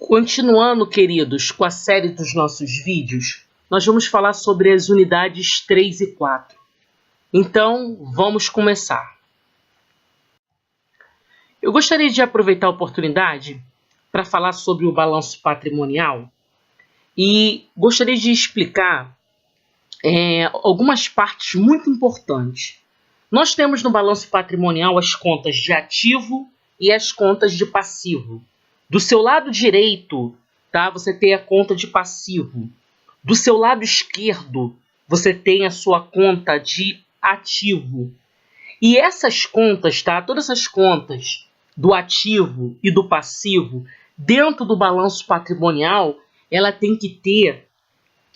Continuando, queridos, com a série dos nossos vídeos, nós vamos falar sobre as unidades 3 e 4. Então, vamos começar. Eu gostaria de aproveitar a oportunidade para falar sobre o balanço patrimonial e gostaria de explicar algumas partes muito importantes. Nós temos no balanço patrimonial as contas de ativo e as contas de passivo. Do seu lado direito, tá, você tem a conta de passivo. Do seu lado esquerdo, você tem a sua conta de ativo. E essas contas, tá, todas essas contas do ativo e do passivo, dentro do balanço patrimonial, ela tem que ter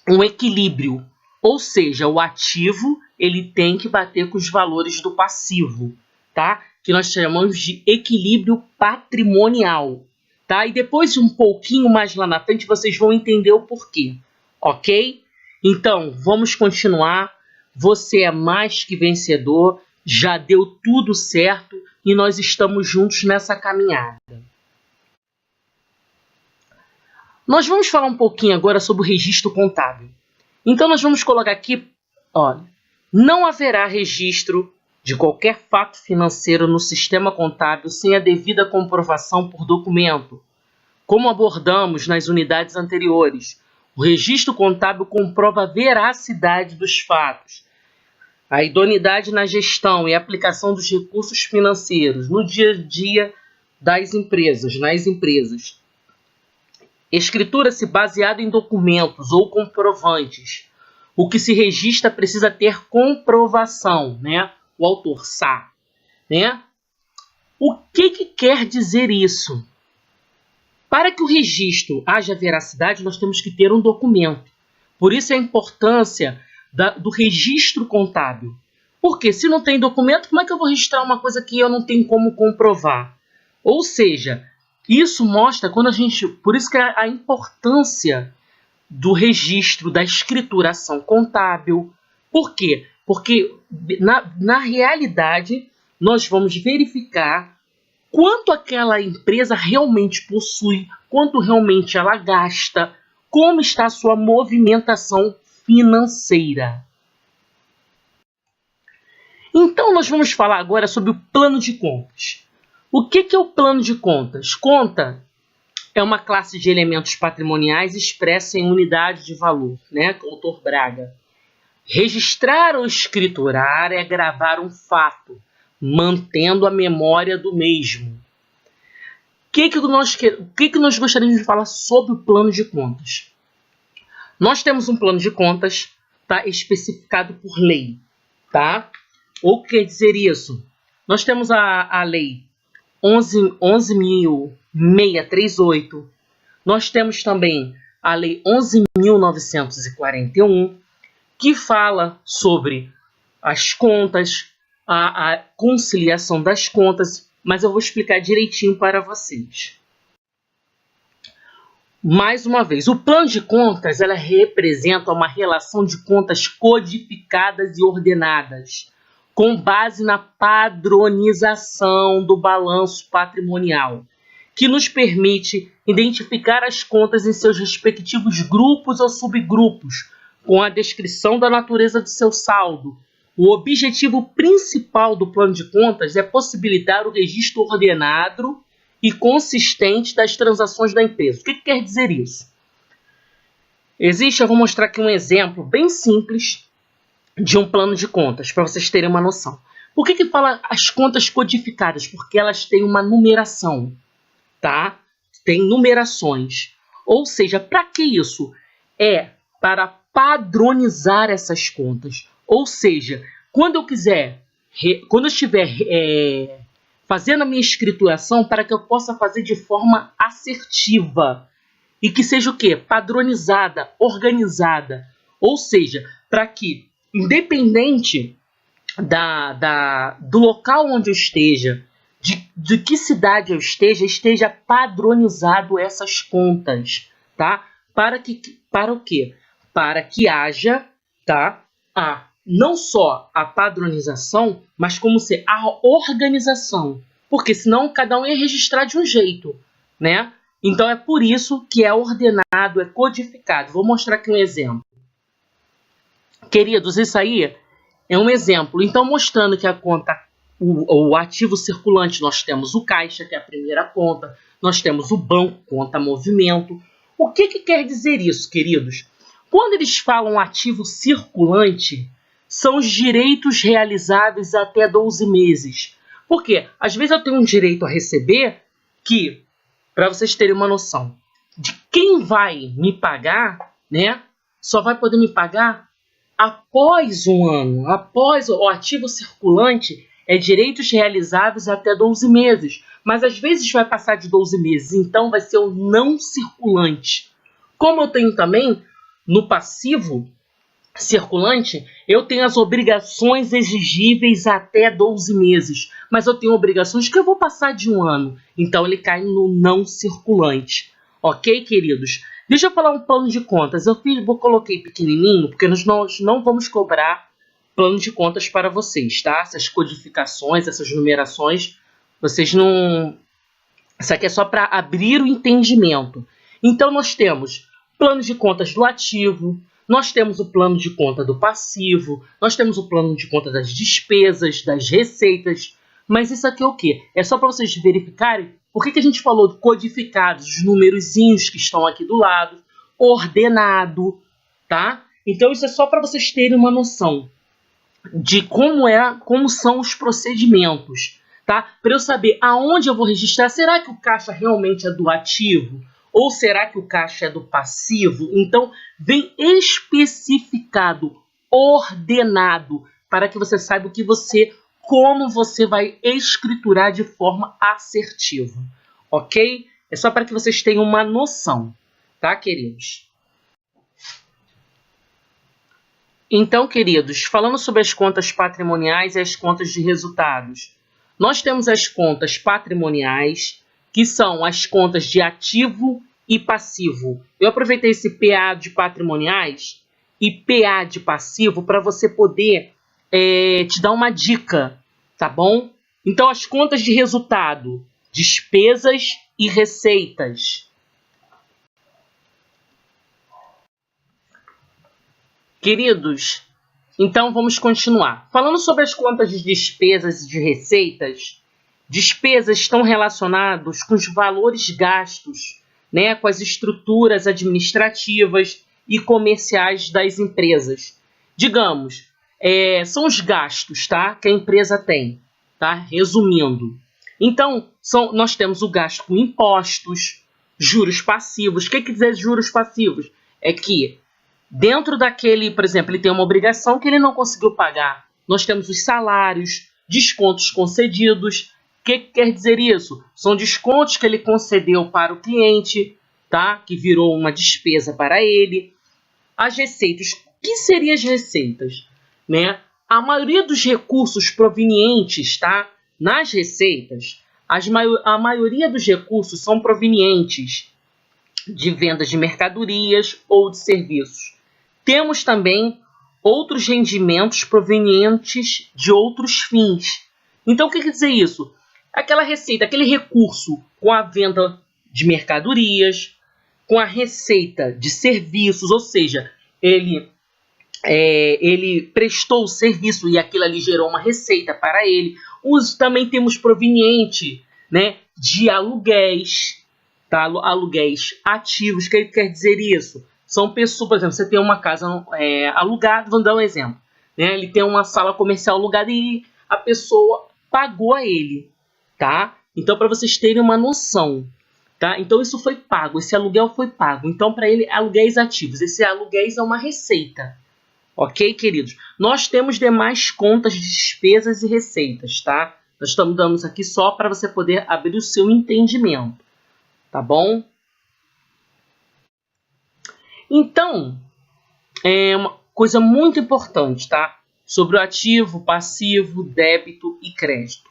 um equilíbrio. Ou seja, o ativo ele tem que bater com os valores do passivo, tá? Que nós chamamos de equilíbrio patrimonial. Tá? E depois, um pouquinho mais lá na frente, vocês vão entender o porquê, ok? Então, vamos continuar. Você é mais que vencedor, já deu tudo certo e nós estamos juntos nessa caminhada. Nós vamos falar um pouquinho agora sobre o registro contábil. Então, nós vamos colocar aqui, olha, não haverá registro de qualquer fato financeiro no sistema contábil sem a devida comprovação por documento. Como abordamos nas unidades anteriores, o registro contábil comprova a veracidade dos fatos, a idoneidade na gestão e aplicação dos recursos financeiros no dia a dia das empresas, nas empresas. Escritura-se baseada em documentos ou comprovantes. O que se registra precisa ter comprovação, né? O autor sabe, né? O que quer dizer isso? Para que o registro haja veracidade, nós temos que ter um documento. Por isso a importância do registro contábil. Porque se não tem documento, como é que eu vou registrar uma coisa que eu não tenho como comprovar? Ou seja, isso mostra quando a gente... Por isso que a importância do registro, da escrituração contábil. Por quê? Porque na realidade nós vamos verificar quanto aquela empresa realmente possui, quanto realmente ela gasta, como está a sua movimentação financeira. Então nós vamos falar agora sobre o plano de contas. O que é o plano de contas? Conta é uma classe de elementos patrimoniais expressa em unidade de valor, né? Autor Braga. Registrar ou escriturar é gravar um fato, mantendo a memória do mesmo. O que nós gostaríamos de falar sobre o plano de contas? Nós temos um plano de contas, tá, especificado por lei. Tá? O que quer dizer isso? Nós temos a lei 11.638. Nós temos também a lei 11.941, que fala sobre as contas, a conciliação das contas, mas eu vou explicar direitinho para vocês. Mais uma vez, o plano de contas ela representa uma relação de contas codificadas e ordenadas, com base na padronização do balanço patrimonial, que nos permite identificar as contas em seus respectivos grupos ou subgrupos, com a descrição da natureza do seu saldo. O objetivo principal do plano de contas é possibilitar o registro ordenado e consistente das transações da empresa. O que quer dizer isso? Eu vou mostrar aqui um exemplo bem simples de um plano de contas, para vocês terem uma noção. Por que fala as contas codificadas? Porque elas têm uma numeração, tá? Tem numerações. Ou seja, para que isso? É para padronizar essas contas. Ou seja, quando eu estiver fazendo a minha escrituração, para que eu possa fazer de forma assertiva e que seja o quê? Padronizada, organizada. Ou seja, para que, independente do local onde eu esteja, de que cidade eu esteja padronizado essas contas, tá? Para o quê? Para que haja, tá? Não só a padronização, mas como a organização. Porque senão cada um ia registrar de um jeito, né? Então é por isso que é ordenado, é codificado. Vou mostrar aqui um exemplo. Queridos, isso aí é um exemplo. Então, mostrando que a conta, o ativo circulante, nós temos o caixa, que é a primeira conta, nós temos o banco, conta movimento. O que quer dizer isso, queridos? Quando eles falam ativo circulante, são os direitos realizáveis até 12 meses. Por quê? Às vezes eu tenho um direito a receber que, para vocês terem uma noção, de quem vai me pagar, né, só vai poder me pagar após um ano. Após o ativo circulante, é direitos realizáveis até 12 meses. Mas às vezes vai passar de 12 meses, então vai ser o não circulante. Como eu tenho também no passivo circulante, eu tenho as obrigações exigíveis até 12 meses. Mas eu tenho obrigações que eu vou passar de um ano. Então ele cai no não circulante. Ok, queridos? Deixa eu falar um plano de contas. Coloquei pequenininho, porque nós não vamos cobrar plano de contas para vocês, tá? Essas codificações, essas numerações, vocês não... Isso aqui é só para abrir o entendimento. Então, nós temos plano de contas do ativo, nós temos o plano de conta do passivo, nós temos o plano de conta das despesas, das receitas. Mas isso aqui é o quê? É só para vocês verificarem por que a gente falou de codificados, os numerozinhos que estão aqui do lado, ordenado, tá? Então, isso é só para vocês terem uma noção de como são os procedimentos, tá? Para eu saber aonde eu vou registrar. Será que o caixa realmente é do ativo? Ou será que o caixa é do passivo? Então, vem especificado, ordenado, para que você saiba como você vai escriturar de forma assertiva, ok? É só para que vocês tenham uma noção, tá, queridos? Então, queridos, falando sobre as contas patrimoniais e as contas de resultados, nós temos as contas patrimoniais, que são as contas de ativo e passivo. Eu aproveitei esse PA de patrimoniais e PA de passivo para você poder te dar uma dica, tá bom? Então, as contas de resultado, despesas e receitas. Queridos, então vamos continuar. Falando sobre as contas de despesas e de receitas, despesas estão relacionadas com os valores gastos, né, com as estruturas administrativas e comerciais das empresas. Digamos, são os gastos, tá, que a empresa tem, tá? Resumindo. Então, nós temos o gasto com impostos, juros passivos. O que quer dizer juros passivos? É que dentro daquele, por exemplo, ele tem uma obrigação que ele não conseguiu pagar. Nós temos os salários, descontos concedidos. O que quer dizer isso? São descontos que ele concedeu para o cliente, tá? Que virou uma despesa para ele. As receitas. O que seriam as receitas? Né? A maioria dos recursos provenientes, tá? Nas receitas, a maioria dos recursos são provenientes de vendas de mercadorias ou de serviços. Temos também outros rendimentos provenientes de outros fins. Então, o que quer dizer isso? Aquela receita, aquele recurso com a venda de mercadorias, com a receita de serviços, ou seja, ele prestou o serviço e aquilo ali gerou uma receita para ele. Também temos proveniente, né, de aluguéis, tá? Aluguéis ativos. O que quer dizer isso? São pessoas, por exemplo, você tem uma casa alugada, vamos dar um exemplo, né? Ele tem uma sala comercial alugada e a pessoa pagou a ele, tá? Então, para vocês terem uma noção, tá? Então, isso foi pago, esse aluguel foi pago. Então, para ele, aluguéis ativos. Esse aluguéis é uma receita, ok, queridos? Nós temos demais contas de despesas e receitas, tá? Nós estamos dando aqui só para você poder abrir o seu entendimento, tá bom? Então, é uma coisa muito importante, tá? Sobre o ativo, passivo, débito e crédito.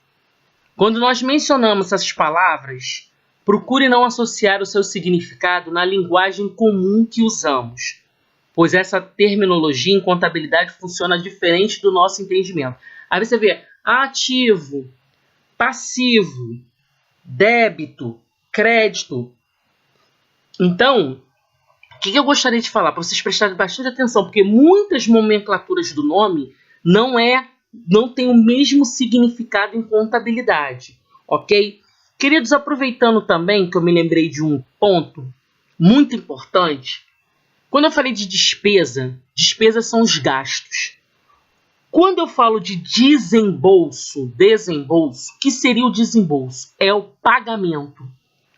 Quando nós mencionamos essas palavras, procure não associar o seu significado na linguagem comum que usamos, pois essa terminologia em contabilidade funciona diferente do nosso entendimento. Aí você vê ativo, passivo, débito, crédito. Então, o que eu gostaria de falar? Para vocês prestarem bastante atenção, porque muitas nomenclaturas do nome não tem o mesmo significado em contabilidade, ok? Queridos, aproveitando também que eu me lembrei de um ponto muito importante, quando eu falei de despesa, despesas são os gastos. Quando eu falo de desembolso, o que seria o desembolso? É o pagamento,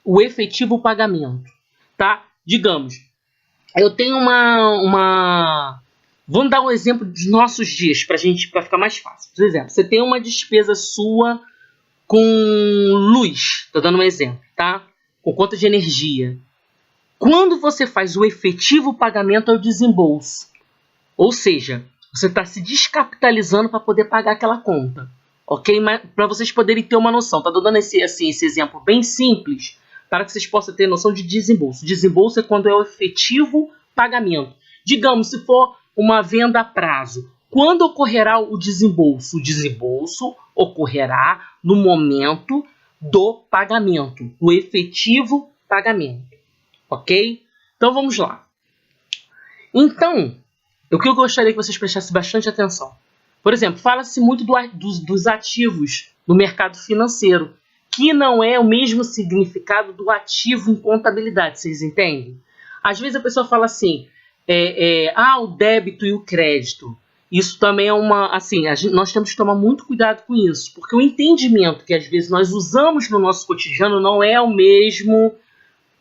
o efetivo pagamento, tá? Digamos, eu tenho Vamos dar um exemplo dos nossos dias para ficar mais fácil. Por exemplo, você tem uma despesa sua com luz, estou dando um exemplo, tá? Com conta de energia. Quando você faz o efetivo pagamento é o desembolso. Ou seja, você está se descapitalizando para poder pagar aquela conta. Ok? Para vocês poderem ter uma noção. Estou dando esse exemplo bem simples para que vocês possam ter noção de desembolso. Desembolso é quando é o efetivo pagamento. Digamos, se for uma venda a prazo, quando ocorrerá o desembolso? O desembolso ocorrerá no momento do pagamento, do efetivo pagamento. Ok? Então vamos lá. Então, o que eu gostaria que vocês prestassem bastante atenção. Por exemplo, fala-se muito dos ativos no mercado financeiro, que não é o mesmo significado do ativo em contabilidade, vocês entendem? Às vezes a pessoa fala assim, o débito e o crédito. Isso também é nós temos que tomar muito cuidado com isso, porque o entendimento que às vezes nós usamos no nosso cotidiano não é o mesmo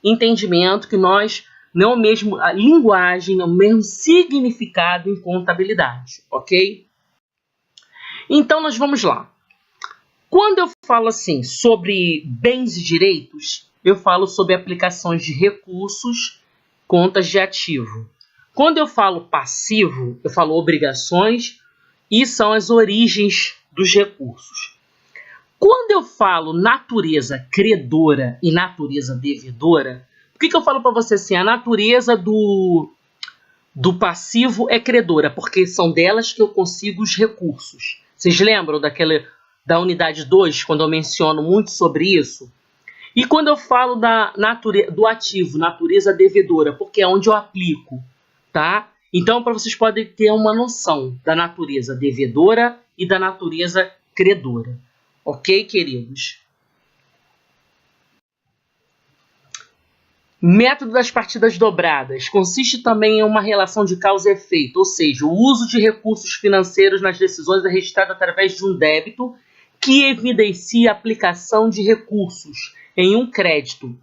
entendimento que nós, não é o mesmo a linguagem, não é o mesmo significado em contabilidade, ok? Então nós vamos lá. Quando eu falo assim sobre bens e direitos, eu falo sobre aplicações de recursos, contas de ativo. Quando eu falo passivo, eu falo obrigações e são as origens dos recursos. Quando eu falo natureza credora e natureza devedora, por que eu falo para você assim? A natureza do passivo é credora, porque são delas que eu consigo os recursos. Vocês lembram da unidade 2, quando eu menciono muito sobre isso? E quando eu falo do ativo, natureza devedora, porque é onde eu aplico, tá? Então, para vocês poderem ter uma noção da natureza devedora e da natureza credora. Ok, queridos? Método das partidas dobradas. Consiste também em uma relação de causa e efeito, ou seja, o uso de recursos financeiros nas decisões é registrado através de um débito que evidencia a aplicação de recursos em um crédito.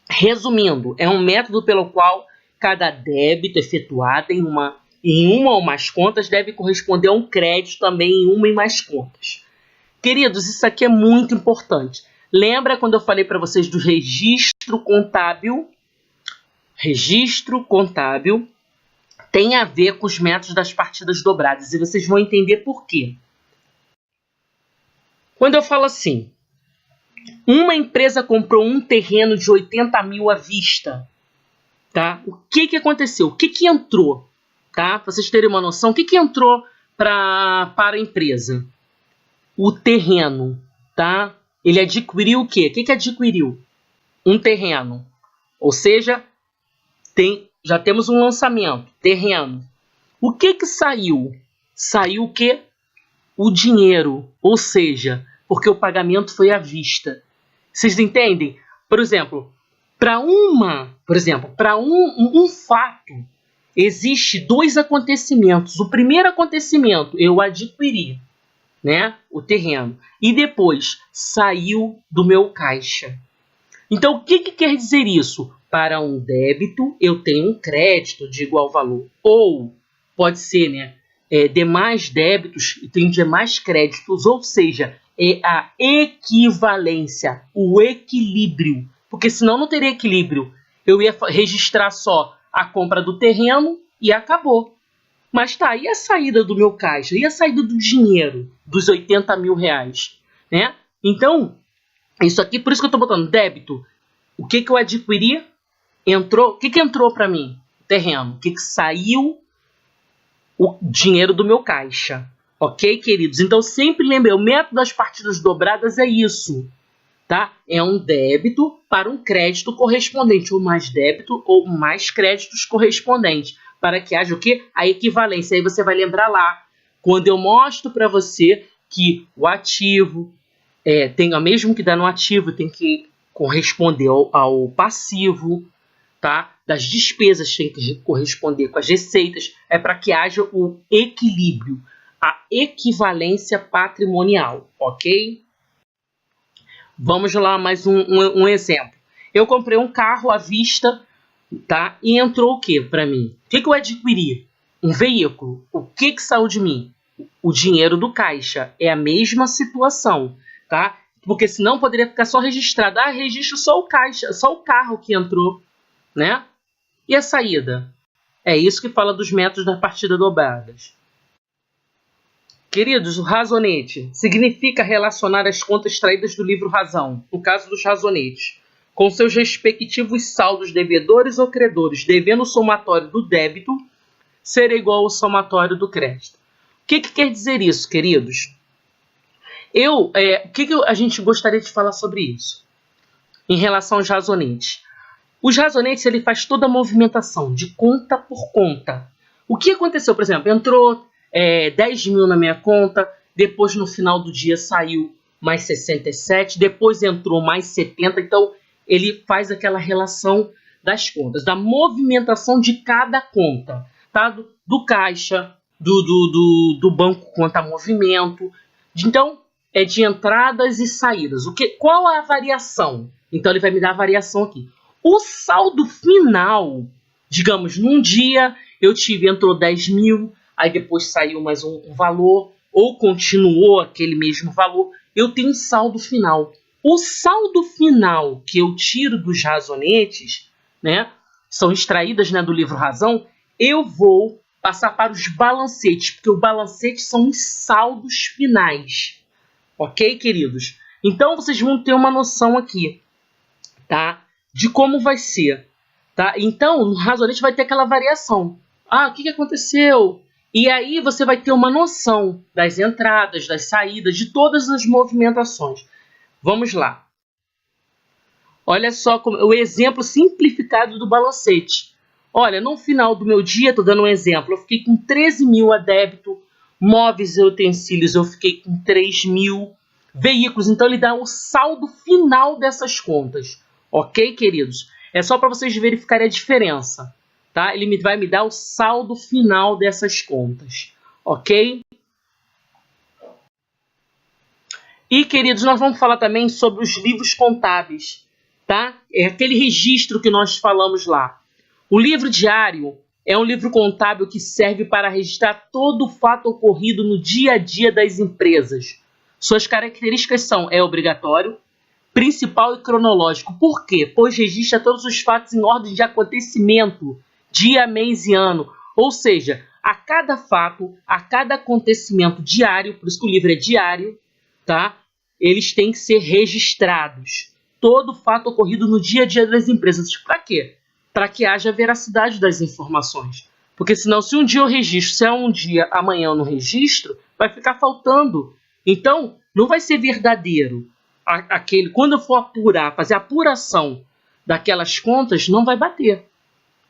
Resumindo, é um método pelo qual cada débito efetuado em uma ou mais contas deve corresponder a um crédito também em uma e mais contas. Queridos, isso aqui é muito importante. Lembra quando eu falei para vocês do registro contábil? Registro contábil tem a ver com os métodos das partidas dobradas e vocês vão entender por quê. Quando eu falo assim, uma empresa comprou um terreno de 80 mil à vista, tá? O que aconteceu? O que entrou? Tá? Para vocês terem uma noção, o que entrou para a empresa? O terreno, tá? Ele adquiriu o quê? O que adquiriu? Um terreno. Ou seja, já temos um lançamento, terreno. O que saiu? Saiu o quê? O dinheiro. Ou seja, porque o pagamento foi à vista. Vocês entendem? Por exemplo, para um fato, existe dois acontecimentos. O primeiro acontecimento, eu adquiri, né, o terreno, e depois saiu do meu caixa. Então, o que quer dizer isso? Para um débito, eu tenho um crédito de igual valor. Ou pode ser, né, demais débitos e tenho demais créditos, ou seja, é a equivalência, o equilíbrio. Porque senão não teria equilíbrio. Eu ia registrar só a compra do terreno e acabou. Mas tá, e a saída do meu caixa? E a saída do dinheiro, dos 80 mil reais? Né? Então, isso aqui, por isso que eu estou botando débito. O que eu adquiri? O que entrou para mim? Terreno. O que saiu? O dinheiro do meu caixa. Ok, queridos? Então, sempre lembre, o método das partidas dobradas é isso. tá? É um débito para um crédito correspondente, ou mais débito ou mais créditos correspondentes, para que haja o quê? A equivalência. Aí você vai lembrar lá, quando eu mostro para você que o ativo tem o mesmo que dá no ativo, tem que corresponder ao passivo, tá? Das despesas tem que corresponder com as receitas, é para que haja o equilíbrio, a equivalência patrimonial, ok? Vamos lá, mais um exemplo. Eu comprei um carro à vista, tá? E entrou o que para mim? O que eu adquiri? Um veículo. O que saiu de mim? O dinheiro do caixa. É a mesma situação, tá? Porque senão poderia ficar só registrado. Ah, registro só o caixa, só o carro que entrou, né? E a saída? É isso que fala dos métodos da partida dobradas. Queridos, o razonete significa relacionar as contas extraídas do livro Razão, no caso dos razonetes, com seus respectivos saldos devedores ou credores, devendo o somatório do débito ser igual ao somatório do crédito. O que quer dizer isso, queridos? O que a gente gostaria de falar sobre isso? Em relação aos razonetes. Os razonetes, ele faz toda a movimentação, de conta por conta. O que aconteceu, por exemplo, entrou 10 mil na minha conta, depois no final do dia saiu mais 67, depois entrou mais 70, então ele faz aquela relação das contas, da movimentação de cada conta, tá? Do caixa, do banco conta movimento, então é de entradas e saídas. Qual é a variação? Então ele vai me dar a variação aqui. O saldo final, digamos, num dia entrou 10 mil, aí depois saiu mais um valor, ou continuou aquele mesmo valor, eu tenho um saldo final. O saldo final que eu tiro dos razonetes, né, são extraídas, né, do livro Razão, eu vou passar para os balancetes, porque os balancetes são os saldos finais. Ok, queridos? Então, vocês vão ter uma noção aqui, tá? De como vai ser, tá? Então, no razonete vai ter aquela variação. Ah, o que aconteceu? E aí você vai ter uma noção das entradas, das saídas, de todas as movimentações. Vamos lá. Olha só o exemplo simplificado do balancete. Olha, no final do meu dia, estou dando um exemplo, eu fiquei com 13 mil a débito, móveis e utensílios eu fiquei com 3 mil, veículos, então ele dá o saldo final dessas contas. Ok, queridos? É só para vocês verificarem a diferença. Tá? Ele vai me dar o saldo final dessas contas. Ok? E, queridos, nós vamos falar também sobre os livros contábeis. Tá? É aquele registro que nós falamos lá. O livro diário é um livro contábil que serve para registrar todo o fato ocorrido no dia a dia das empresas. Suas características são: é obrigatório, principal e cronológico. Por quê? Pois registra todos os fatos em ordem de acontecimento, dia, mês e ano. Ou seja, a cada fato, a cada acontecimento diário, por isso que o livro é diário, tá? Eles têm que ser registrados. Todo fato ocorrido no dia a dia das empresas. Para quê? Para que haja veracidade das informações. Porque senão, se um dia eu registro, se é um dia, amanhã eu não registro, vai ficar faltando. Então, não vai ser verdadeiro. Quando eu for apurar, fazer a apuração daquelas contas, não vai bater.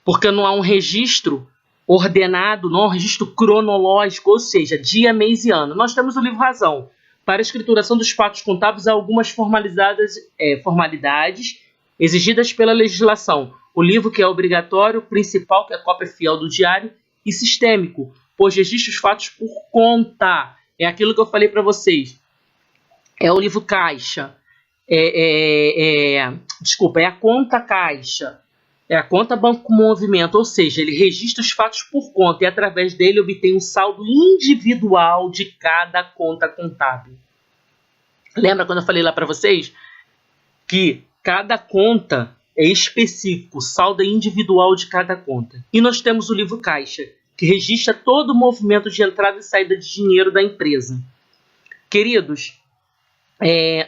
Porque não há um registro ordenado, não há um registro cronológico, ou seja, dia, mês e ano. Nós temos o livro Razão. Para a escrituração dos fatos contábeis, há algumas formalidades exigidas pela legislação. O livro que é obrigatório, principal, que é a cópia fiel do diário, e sistêmico, pois registra os fatos por conta. É aquilo que eu falei para vocês. É o livro caixa. Desculpa, é a conta caixa. É a conta banco movimento, ou seja, ele registra os fatos por conta e através dele obtém um saldo individual de cada conta contábil. Lembra quando eu falei lá para vocês que cada conta é específico, o saldo é individual de cada conta. E nós temos o livro caixa, que registra todo o movimento de entrada e saída de dinheiro da empresa. Queridos,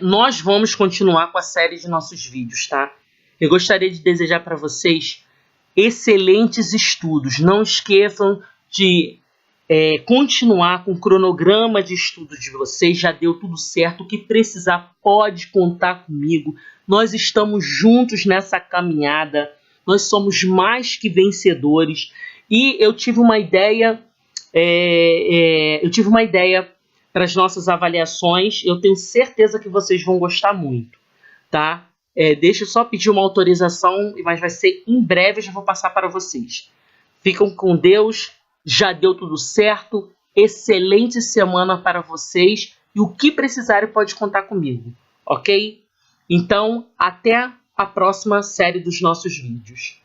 nós vamos continuar com a série de nossos vídeos, tá? Eu gostaria de desejar para vocês excelentes estudos. Não esqueçam de continuar com o cronograma de estudo de vocês. Já deu tudo certo. O que precisar pode contar comigo. Nós estamos juntos nessa caminhada. Nós somos mais que vencedores. E eu tive uma ideia. Para as nossas avaliações. Eu tenho certeza que vocês vão gostar muito, tá? Deixa eu só pedir uma autorização, mas vai ser em breve. Eu já vou passar para vocês. Ficam com Deus. Já deu tudo certo. Excelente semana para vocês. E o que precisarem pode contar comigo, ok? Então, até a próxima série dos nossos vídeos.